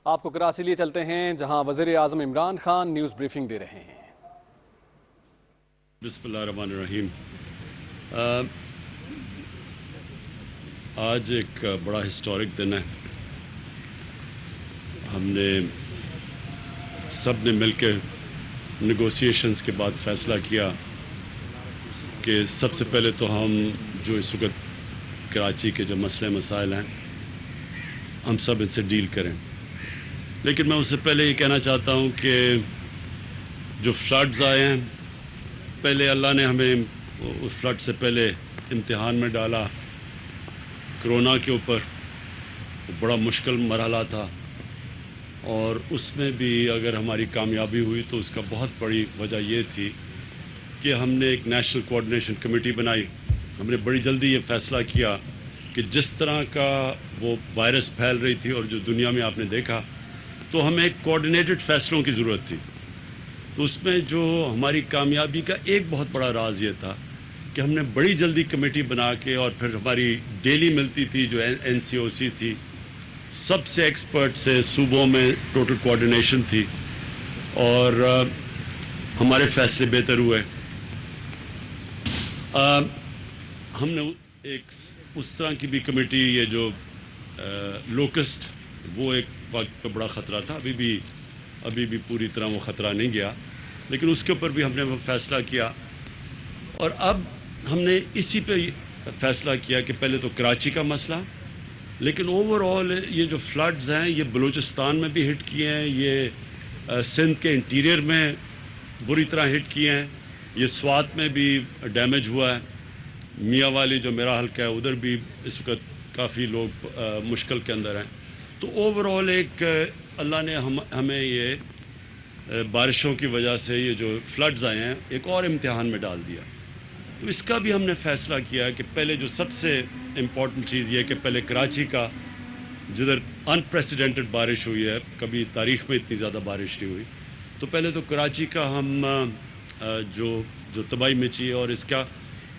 آپ کو کراچی لیے چلتے ہیں جہاں وزیر اعظم عمران خان نیوز بریفنگ دے رہے ہیں۔ بسم اللہ الرحمن الرحیم۔ آج ایک بڑا ہسٹورک دن ہے۔ ہم نے سب نے مل کے نیگوسیشنز کے بعد فیصلہ کیا کہ سب سے پہلے تو ہم جو اس وقت کراچی کے جو مسئلے مسائل ہیں ہم سب ان سے ڈیل کریں، لیکن میں اس سے پہلے یہ کہنا چاہتا ہوں کہ جو فلڈز آئے ہیں، پہلے اللہ نے ہمیں اس فلڈ سے پہلے امتحان میں ڈالا۔ کرونا کے اوپر بڑا مشکل مرحلہ تھا، اور اس میں بھی اگر ہماری کامیابی ہوئی تو اس کا بہت بڑی وجہ یہ تھی کہ ہم نے ایک نیشنل کوآرڈینیشن کمیٹی بنائی۔ ہم نے بڑی جلدی یہ فیصلہ کیا کہ جس طرح کا وہ وائرس پھیل رہی تھی اور جو دنیا میں آپ نے دیکھا، تو ہمیں ایک کوآرڈینیٹڈ فیصلوں کی ضرورت تھی۔ تو اس میں جو ہماری کامیابی کا ایک بہت بڑا راز یہ تھا کہ ہم نے بڑی جلدی کمیٹی بنا کے، اور پھر ہماری ڈیلی ملتی تھی جو NCOC تھی، سب سے ایکسپرٹ سے صوبوں میں ٹوٹل کوآرڈینیشن تھی، اور ہمارے فیصلے بہتر ہوئے۔ ہم نے ایک اس طرح کی بھی کمیٹی، یہ جو لوکسٹ، وہ ایک وقت پہ بڑا خطرہ تھا، ابھی بھی پوری طرح وہ خطرہ نہیں گیا، لیکن اس کے اوپر بھی ہم نے وہ فیصلہ کیا۔ اور اب ہم نے اسی پہ فیصلہ کیا کہ پہلے تو کراچی کا مسئلہ، لیکن اوور آل یہ جو فلڈز ہیں یہ بلوچستان میں بھی ہٹ کیے ہیں، یہ سندھ کے انٹیریئر میں بری طرح ہٹ کیے ہیں، یہ سوات میں بھی ڈیمیج ہوا ہے، میاں والی جو میرا حلقہ ہے ادھر بھی اس وقت کافی لوگ مشکل کے اندر ہیں۔ تو اوور آل ایک اللہ نے ہمیں یہ بارشوں کی وجہ سے یہ جو فلڈز آئے ہیں ایک اور امتحان میں ڈال دیا۔ تو اس کا بھی ہم نے فیصلہ کیا کہ پہلے جو سب سے امپورٹنٹ چیز یہ کہ پہلے کراچی کا، جدھر انپریسیڈنٹڈ بارش ہوئی ہے، کبھی تاریخ میں اتنی زیادہ بارش نہیں ہوئی، تو پہلے تو کراچی کا ہم جو تباہی مچی ہے، اور اس کا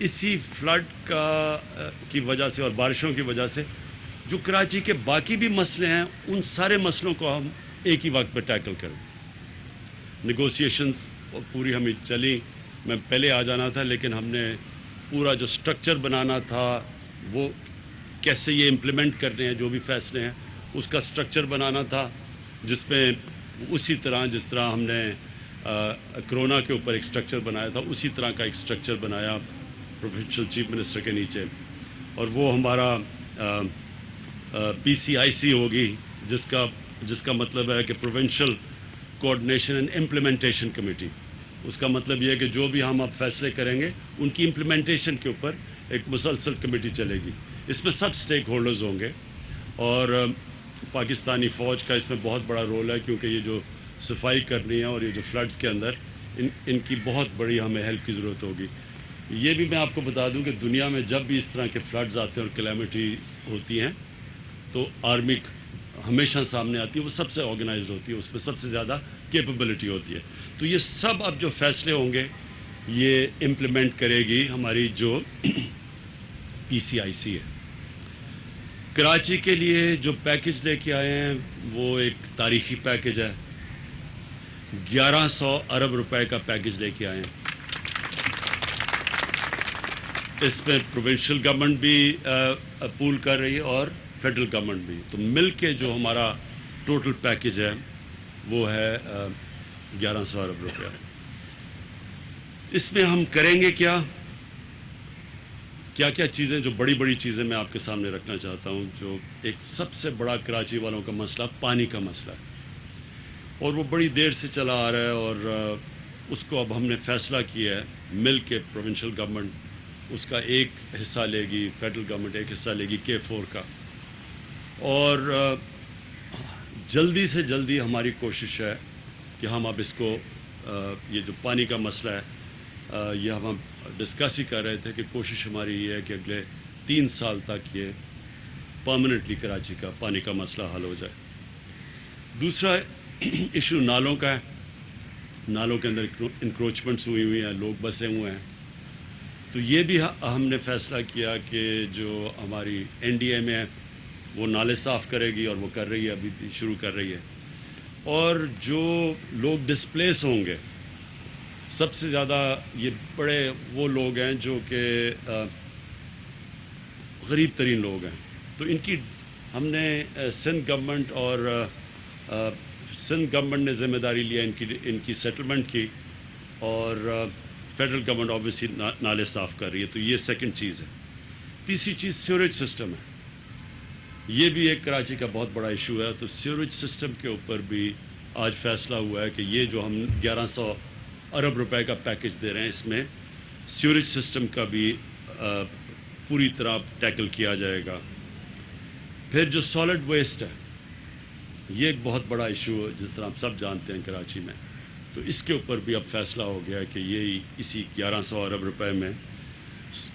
اسی فلڈ کی وجہ سے اور بارشوں کی وجہ سے جو کراچی کے باقی بھی مسئلے ہیں، ان سارے مسئلوں کو ہم ایک ہی وقت پہ ٹیکل کریں۔ نیگوسیشنز پوری ہمیں چلی، میں پہلے آ جانا تھا، لیکن ہم نے پورا جو سٹرکچر بنانا تھا، وہ کیسے یہ امپلیمنٹ کرنے ہیں، جو بھی فیصلے ہیں اس کا سٹرکچر بنانا تھا، جس میں اسی طرح جس طرح ہم نے کرونا کے اوپر ایک سٹرکچر بنایا تھا، اسی طرح کا ایک سٹرکچر بنایا پروونشل چیف منسٹر کے نیچے، اور وہ ہمارا PCIC ہوگی، جس کا مطلب ہے کہ provincial coordination and implementation committee. اس کا مطلب یہ ہے کہ جو بھی ہم اب فیصلے کریں گے ان کی امپلیمنٹیشن کے اوپر ایک مسلسل کمیٹی چلے گی۔ اس میں سب سٹیک ہولڈرز ہوں گے، اور پاکستانی فوج کا اس میں بہت بڑا رول ہے، کیونکہ یہ جو صفائی کرنی ہے اور یہ جو فلڈز کے اندر ان کی بہت بڑی ہمیں ہیلپ کی ضرورت ہوگی۔ یہ بھی میں آپ کو بتا دوں کہ دنیا میں جب بھی اس طرح کے فلڈز آتے ہیں اور کلیمٹیز ہوتی ہیں تو آرمی ہمیشہ سامنے آتی ہے، وہ سب سے آرگنائزڈ ہوتی ہے، اس میں سب سے زیادہ کیپیبلٹی ہوتی ہے۔ تو یہ سب اب جو فیصلے ہوں گے یہ امپلیمنٹ کرے گی ہماری جو PCIC ہے۔ کراچی کے لیے جو پیکج لے کے آئے ہیں وہ ایک تاریخی پیکج ہے، 1100 ارب روپے کا پیکج لے کے آئے ہیں۔ اس میں پروونشل گورنمنٹ بھی پول کر رہی ہے اور فیڈرل گورنمنٹ بھی، تو مل کے جو ہمارا ٹوٹل پیکج ہے وہ ہے 1100 ارب روپیہ۔ اس میں ہم کریں گے کیا چیزیں، جو بڑی چیزیں میں آپ کے سامنے رکھنا چاہتا ہوں۔ جو ایک سب سے بڑا کراچی والوں کا مسئلہ پانی کا مسئلہ ہے، اور وہ بڑی دیر سے چلا آ رہا ہے، اور اس کو اب ہم نے فیصلہ کیا ہے مل کے، پروونشل گورنمنٹ اس کا ایک حصہ لے گی، فیڈرل گورنمنٹ ایک حصہ لے گی K4 کا، اور جلدی سے جلدی ہماری کوشش ہے کہ ہم اب اس کو یہ جو پانی کا مسئلہ ہے یہ ہم ڈسکس ہی کر رہے تھے کہ کوشش ہماری یہ ہے کہ اگلے 3 سال تک یہ پرماننٹلی کراچی کا پانی کا مسئلہ حل ہو جائے۔ دوسرا ایشو نالوں کا ہے۔ نالوں کے اندر انکروچمنٹس ہوئی ہیں، لوگ بسے ہوئے ہیں، تو یہ بھی ہم نے فیصلہ کیا کہ جو ہماری NDA میں ہے وہ نالے صاف کرے گی، اور وہ کر رہی ہے، ابھی بھی شروع کر رہی ہے۔ اور جو لوگ ڈسپلیس ہوں گے سب سے زیادہ یہ بڑے وہ لوگ ہیں جو کہ غریب ترین لوگ ہیں. تو ان کی ہم نے سندھ گورنمنٹ اور سندھ گورنمنٹ نے ذمہ داری لیا ان کی سیٹلمنٹ کی, اور فیڈرل گورنمنٹ آبویسلی نالے صاف کر رہی ہے. تو یہ سیکنڈ چیز ہے. تیسری چیز سیوریج سسٹم ہے. یہ بھی ایک کراچی کا بہت بڑا ایشو ہے. تو سیوریج سسٹم کے اوپر بھی آج فیصلہ ہوا ہے کہ یہ جو ہم 1100 ارب روپے کا پیکج دے رہے ہیں, اس میں سیوریج سسٹم کا بھی پوری طرح ٹیکل کیا جائے گا. پھر جو سالڈ ویسٹ ہے یہ ایک بہت بڑا ایشو ہے, جس طرح ہم سب جانتے ہیں کراچی میں. تو اس کے اوپر بھی اب فیصلہ ہو گیا کہ یہ اسی 1100 ارب روپے میں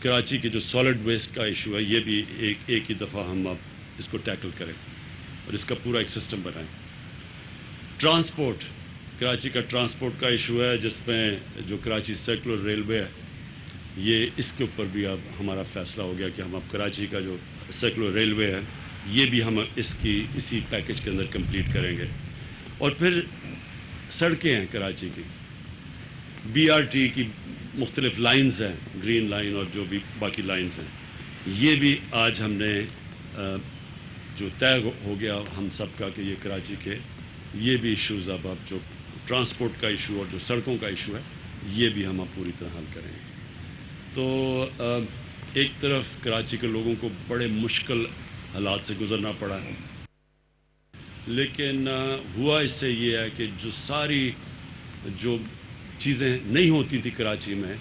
کراچی کے جو سالڈ ویسٹ کا ایشو ہے یہ بھی ایک ہی دفعہ ہم اب اس کو ٹیکل کریں اور اس کا پورا ایک سسٹم بنائیں. ٹرانسپورٹ, کراچی کا ٹرانسپورٹ کا ایشو ہے, جس میں جو کراچی سرکولر ریلوے ہے یہ اس کے اوپر بھی اب ہمارا فیصلہ ہو گیا کہ ہم اب کراچی کا جو سرکولر ریلوے ہے یہ بھی ہم اسی پیکج کے اندر کمپلیٹ کریں گے. اور پھر سڑکیں ہیں کراچی کی, BRT کی مختلف لائنز ہیں, گرین لائن اور جو بھی باقی لائنز ہیں, یہ بھی آج ہم نے جو طے ہو گیا ہم سب کا کہ یہ کراچی کے یہ بھی ایشوز اب جو ٹرانسپورٹ کا ایشو اور جو سڑکوں کا ایشو ہے یہ بھی ہم اب پوری طرح حل کریں گے. تو ایک طرف کراچی کے لوگوں کو بڑے مشکل حالات سے گزرنا پڑا ہے, لیکن ہوا اس سے یہ ہے کہ جو ساری جو چیزیں نہیں ہوتی تھی کراچی میں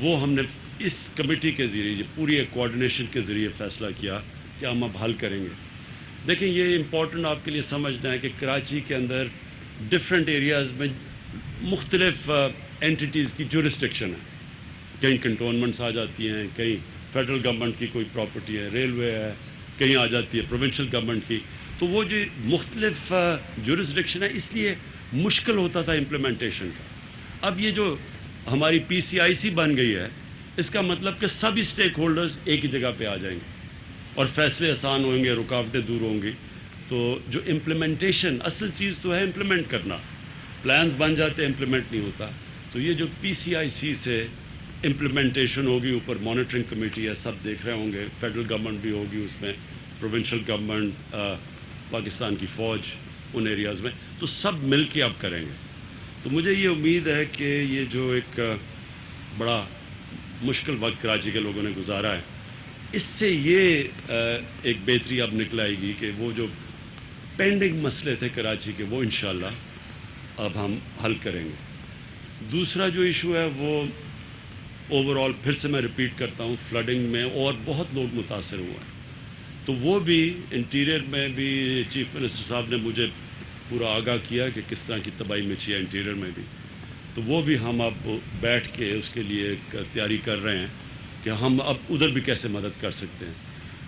وہ ہم نے اس کمیٹی کے ذریعے پوری ایک کوآرڈینیشن کے ذریعے فیصلہ کیا کہ ہم اب حل کریں گے. دیکھیں یہ امپورٹنٹ آپ کے لیے سمجھنا ہے کہ کراچی کے اندر ڈفرینٹ ایریاز میں مختلف اینٹیز کی جورسڈکشن ہے. کہیں کنٹونمنٹس آ جاتی ہیں, کہیں فیڈرل گورنمنٹ کی کوئی پراپرٹی ہے, ریلوے ہے, کہیں آ جاتی ہے پروونشل گورنمنٹ کی. تو وہ جو مختلف جورسڈکشن ہے اس لیے مشکل ہوتا تھا امپلیمنٹیشن کا. اب یہ جو ہماری PCIC بن گئی ہے اس کا مطلب کہ سب اسٹیک ہولڈرز ایک ہی جگہ پہ آ جائیں گے اور فیصلے آسان ہوئیں گے, رکاوٹیں دور ہوں گی. تو جو امپلیمنٹیشن اصل چیز تو ہے امپلیمنٹ کرنا, پلانز بن جاتے ہیں امپلیمنٹ نہیں ہوتا. تو یہ جو PCIC سے امپلیمنٹیشن ہوگی, اوپر مانیٹرنگ کمیٹی ہے, سب دیکھ رہے ہوں گے, فیڈرل گورنمنٹ بھی ہوگی اس میں, پروونشل گورنمنٹ, پاکستان کی فوج ان ایریاز میں, تو سب مل کے اب کریں گے. تو مجھے یہ امید ہے کہ یہ جو ایک بڑا مشکل وقت کراچی کے لوگوں نے گزارا ہے اس سے یہ ایک بہتری اب نکل آئے گی کہ وہ جو پینڈنگ مسئلے تھے کراچی کے وہ انشاءاللہ اب ہم حل کریں گے. دوسرا جو ایشو ہے وہ اوور آل پھر سے میں ریپیٹ کرتا ہوں, فلڈنگ میں اور بہت لوگ متاثر ہوئے ہیں. تو وہ بھی انٹیریئر میں بھی چیف منسٹر صاحب نے مجھے پورا آگاہ کیا کہ کس طرح کی تباہی مچی ہے انٹیریئر میں بھی. تو وہ بھی ہم اب بیٹھ کے اس کے لیے ایک تیاری کر رہے ہیں کہ ہم اب ادھر بھی کیسے مدد کر سکتے ہیں.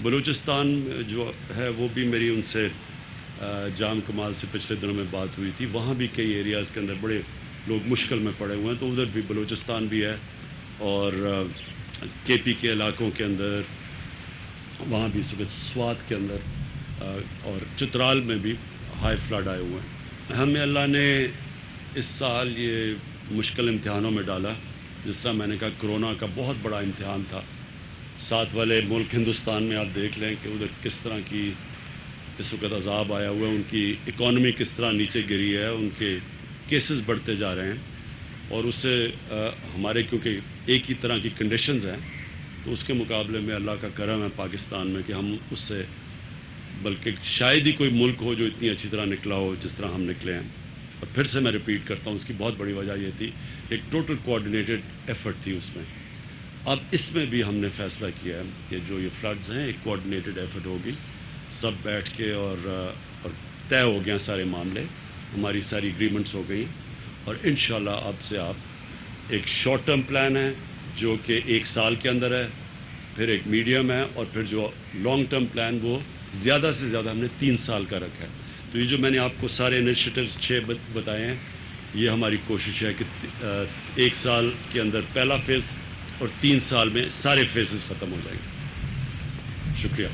بلوچستان جو ہے وہ بھی میری ان سے جام کمال سے پچھلے دنوں میں بات ہوئی تھی. وہاں بھی کئی ایریاز کے اندر بڑے لوگ مشکل میں پڑے ہوئے ہیں. تو ادھر بھی بلوچستان بھی ہے اور KP کے علاقوں کے اندر, وہاں بھی اس وقت سوات کے اندر اور چترال میں بھی ہائی فلڈ آئے ہوئے ہیں. ہمیں اللہ نے اس سال یہ مشکل امتحانوں میں ڈالا. جس طرح میں نے کہا کرونا کا بہت بڑا امتحان تھا. ساتھ والے ملک ہندوستان میں آپ دیکھ لیں کہ ادھر کس طرح کی اس وقت عذاب آیا ہوا ہے, ان کی اکانومی کس طرح نیچے گری ہے, ان کے کیسز بڑھتے جا رہے ہیں. اور اس سے ہمارے کیونکہ ایک ہی طرح کی کنڈیشنز ہیں تو اس کے مقابلے میں اللہ کا کرم ہے پاکستان میں کہ ہم اس سے بلکہ شاید ہی کوئی ملک ہو جو اتنی اچھی طرح نکلا ہو جس طرح ہم نکلے ہیں. اور پھر سے میں ریپیٹ کرتا ہوں اس کی بہت بڑی وجہ یہ تھی ایک ٹوٹل کوآرڈینیٹڈ ایفرٹ تھی اس میں. اب اس میں بھی ہم نے فیصلہ کیا ہے کہ جو یہ فلڈز ہیں ایک کوآرڈینیٹڈ ایفرٹ ہوگی, سب بیٹھ کے اور طے ہو گیا سارے معاملے, ہماری ساری اگریمنٹس ہو گئی. اور انشاءاللہ اب سے آپ ایک شارٹ ٹرم پلان ہے جو کہ 1 سال کے اندر ہے, پھر ایک میڈیم ہے, اور پھر جو لانگ ٹرم پلان وہ زیادہ سے زیادہ ہم نے 3 سال کا رکھا ہے. تو یہ جو میں نے آپ کو سارے انیشیٹوز 6 بتائے ہیں یہ ہماری کوشش ہے کہ 1 سال کے اندر پہلا فیز اور 3 سال میں سارے فیزز ختم ہو جائیں گے. شکریہ.